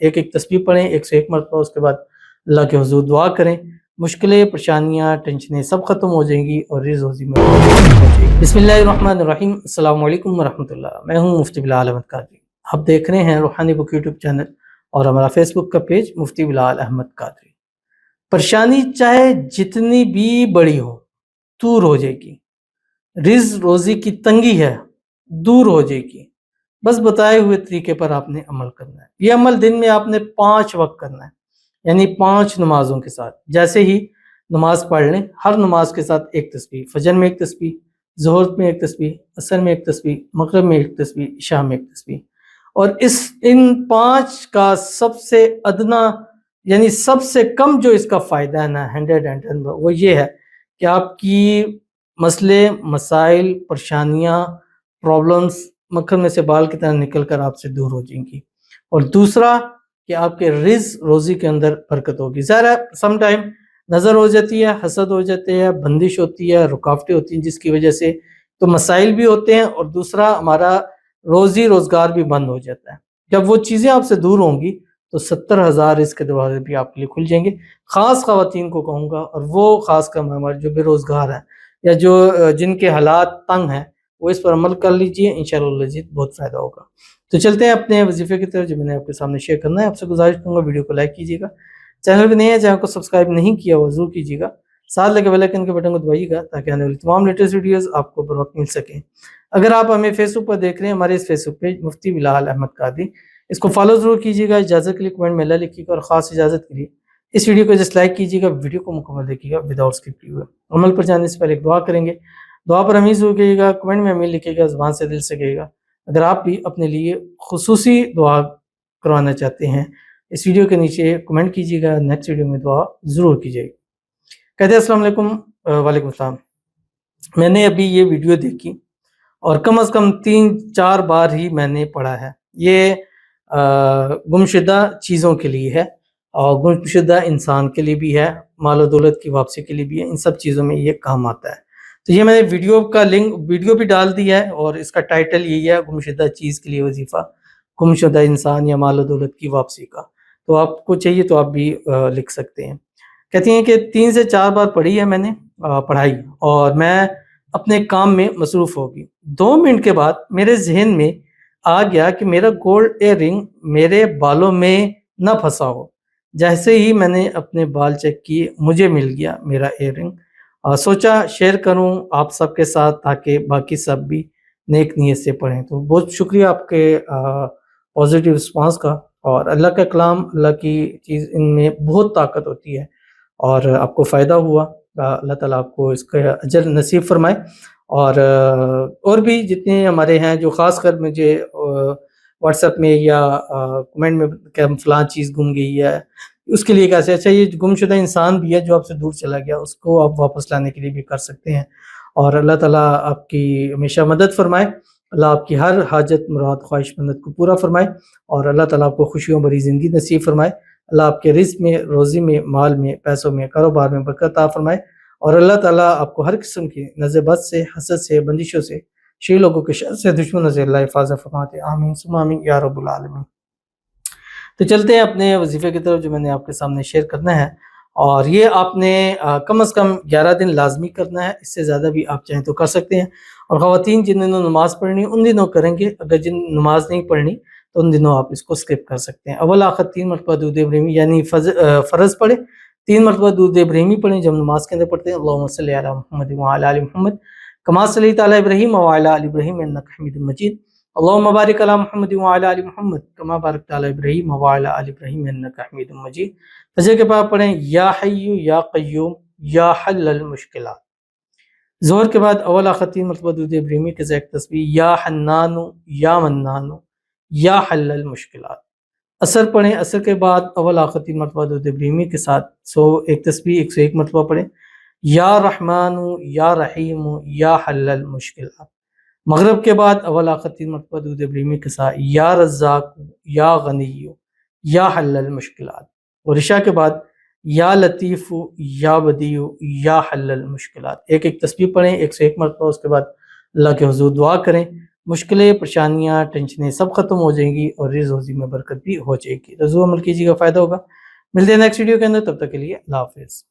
ایک ایک تسبیح پڑھیں 101 مرتبہ، اس کے بعد اللہ کے حضور دعا کریں، مشکلیں، پریشانیاں، ٹینشنیں سب ختم ہو جائیں گی اور رزق روزی میں ہو جائے گی۔ بسم اللہ الرحمن الرحیم۔ السلام علیکم ورحمۃ اللہ۔ میں ہوں مفتی بلال احمد قادری۔ آپ دیکھ رہے ہیں روحانی بک یوٹیوب چینل اور ہمارا فیس بک کا پیج مفتی بلال احمد قادری۔ پریشانی چاہے جتنی بھی بڑی ہو دور ہو جائے گی، رزق روزی کی تنگی ہے دور ہو جائے گی، بس بتائے ہوئے طریقے پر آپ نے عمل کرنا ہے۔ یہ عمل دن میں آپ نے 5 وقت کرنا ہے، یعنی 5 نمازوں کے ساتھ۔ جیسے ہی نماز پڑھ لیں، ہر نماز کے ساتھ ایک تسبیح، فجر میں ایک تسبیح، ظہر میں ایک تسبیح، عصر میں ایک تسبیح، مغرب میں ایک تسبیح، عشاء میں ایک تسبیح۔ اور ان 5 کا سب سے ادنا یعنی سب سے کم جو اس کا فائدہ ہے نا 110 وہ یہ ہے کہ آپ کی مسئلے، مسائل، پریشانیاں، پرابلمز مکھن میں سے بال کی طرح نکل کر آپ سے دور ہو جائیں گی۔ اور دوسرا کہ آپ کے رزق روزی کے اندر برکت ہوگی۔ ظاہر ہے سم ٹائم نظر ہو جاتی ہے، حسد ہو جاتے ہیں، بندش ہوتی ہے، رکاوٹیں ہوتی ہیں، جس کی وجہ سے تو مسائل بھی ہوتے ہیں، اور دوسرا ہمارا روزی روزگار بھی بند ہو جاتا ہے۔ جب وہ چیزیں آپ سے دور ہوں گی تو 70,000 رزق کے دروازے بھی آپ کے لیے کھل جائیں گے۔ خاص خواتین کو کہوں گا، اور وہ خاص کر ہمارے جو بے روزگار ہیں یا جن کے حالات تنگ ہیں، وہ اس پر عمل کر لیجئے، انشاءاللہ بہت فائدہ ہوگا۔ تو چلتے ہیں اپنے وظیفے کی طرف جو میں نے آپ کے سامنے شیئر کرنا ہے۔ آپ سے گزارش کروں گا ویڈیو کو لائک کیجیے گا، چینل پہ نہیں ہے چینل کو سبسکرائب نہیں کیا وہ ضرور کیجیے گا، ساتھ لگے بیل آئیکن کے بٹن کو دبائیے گا تاکہ آنے والی تمام لیٹسٹ ویڈیوز آپ کو بر وقت مل سکیں۔ اگر آپ ہمیں فیس بک پر دیکھ رہے ہیں، ہمارے اس فیس بک پیج مفتی بلال احمد قادری، اس کو فالو ضرور کیجیے گا۔ اجازت کے لیے کمنٹ میں اللہ لکھیے گا، اور خاص اجازت کے لیے اس ویڈیو کو جسٹ لائک کیجیے گا، ویڈیو کو مکمل دیکھیے گا وداؤٹ اسکپ کیے ہوئے۔ عمل پر جانے سے پہلے ایک دعا کریں گے، دعا پر امین ضرور کیجیے گا، کمنٹ میں امین لکھیے گا، زبان سے دل سے کہیے گا۔ اگر آپ بھی اپنے لیے خصوصی دعا کروانا چاہتے ہیں، اس ویڈیو کے نیچے کمنٹ کیجیے گا، نیکسٹ ویڈیو میں دعا ضرور کیجیے گا۔ کہتے ہیں السلام علیکم۔ وعلیکم السلام۔ میں نے ابھی یہ ویڈیو دیکھی اور کم از کم 3-4 بار ہی میں نے پڑھا ہے۔ یہ گمشدہ چیزوں کے لیے ہے، اور گمشدہ انسان کے لیے بھی ہے، مال و دولت کی واپسی کے لیے بھی ہے، ان سب چیزوں میں یہ کام آتا ہے۔ تو یہ میں نے ویڈیو کا لنک ویڈیو بھی ڈال دیا ہے، اور اس کا ٹائٹل یہی ہے، گمشدہ چیز کے لیے وظیفہ، گمشدہ انسان یا مال و دولت کی واپسی کا۔ تو آپ کو چاہیے تو آپ بھی لکھ سکتے ہیں۔ کہتی ہیں کہ 3 سے 4 بار پڑھی ہے میں نے پڑھائی، اور میں اپنے کام میں مصروف ہو گئی۔ 2 منٹ کے بعد میرے ذہن میں آ گیا کہ میرا گولڈ ایئر رنگ میرے بالوں میں نہ پھنسا ہو۔ جیسے ہی میں نے اپنے بال چیک کیے، مجھے مل گیا میرا ایئر رنگ۔ سوچا شیئر کروں آپ سب کے ساتھ تاکہ باقی سب بھی نیک نیت سے پڑھیں۔ تو بہت شکریہ آپ کے پازیٹیو رسپانس کا، اور اللہ کا کلام، اللہ کی چیز، ان میں بہت طاقت ہوتی ہے، اور آپ کو فائدہ ہوا۔ اللہ تعالیٰ آپ کو اس کا اجر نصیب فرمائے۔ اور بھی جتنے ہمارے ہیں جو خاص کر مجھے واٹس ایپ میں یا کمنٹ میں کہ فلاں چیز گم گئی ہے، اس کے لیے کیسے، اچھا یہ گم شدہ انسان بھی ہے جو آپ سے دور چلا گیا، اس کو آپ واپس لانے کے لیے بھی کر سکتے ہیں۔ اور اللہ تعالیٰ آپ کی ہمیشہ مدد فرمائے، اللہ آپ کی ہر حاجت، مراد، خواہش مند کو پورا فرمائے، اور اللہ تعالیٰ آپ کو خوشیوں بھری زندگی نصیب فرمائے۔ اللہ آپ کے رزق میں، روزی میں، مال میں، پیسوں میں، کاروبار میں برکت عطا فرمائے، اور اللہ تعالیٰ آپ کو ہر قسم کی نظر بد سے، حسد سے، بندشوں سے، شری لوگوں کے شر سے، دشمنوں سے اللہ حفاظت فرماتے، آمین ثم آمین یا رب العالمین۔ تو چلتے ہیں اپنے وظیفے کی طرف جو میں نے آپ کے سامنے شیئر کرنا ہے، اور یہ آپ نے کم از کم 11 دن لازمی کرنا ہے، اس سے زیادہ بھی آپ چاہیں تو کر سکتے ہیں۔ اور خواتین جن دنوں نماز پڑھنی ان دنوں کریں گے، اگر جن نماز نہیں پڑھنی تو ان دنوں آپ اس کو سکپ کر سکتے ہیں۔ اول آخر 3 مرتبہ درود ابراہیمی، یعنی فرض پڑھیں 3 مرتبہ درود ابراہیمی پڑھیں جب نماز کے اندر پڑھتے ہیں۔ اللہم صلی علی محمد وعلی آل محمد کما صلیت علی ابراہیم وعلی آل ابراہیم انک حمید مجید۔ اللہم بارک علی محمد وعلی آل محمد کما بارکت علی ابراہیم وعلی آل ابراہیم انک حمید مجید۔ فجر کے بعد پڑھیں یا حی یا قیوم یا حل المشکلات۔ ظہر کے بعد اول آخر 3 مرتبہ درود ابراہیمی کے ساتھ تسبیح یا حنان یا منان یا حل المشکلات۔ عصر پڑھیں، عصر کے بعد اول آخر 3 مرتبہ درود ابراہیمی کے ساتھ ایک تسبیح 101 مرتبہ پڑھیں یا رحمان یا رحیم یا حل المشکلات۔ مغرب کے بعد اول آخر 3 مرتبہ درود ابراہیمی کے ساتھ یا رزاق یا غنی یا حل المشکلات۔ اور عشاء کے بعد یا لطیف یا بدیع یا حل المشکلات۔ ایک ایک تسبیح پڑھیں 101 مرتبہ، اس کے بعد اللہ کے حضور دعا کریں، مشکلیں، پریشانیاں، ٹینشنیں سب ختم ہو جائیں گی اور رزق روزی میں برکت بھی ہو جائے گی۔ تو ضرور عمل کیجیے گا، فائدہ ہوگا۔ ملتے ہیں نیکسٹ ویڈیو کے اندر، تب تک کے لیے اللہ حافظ۔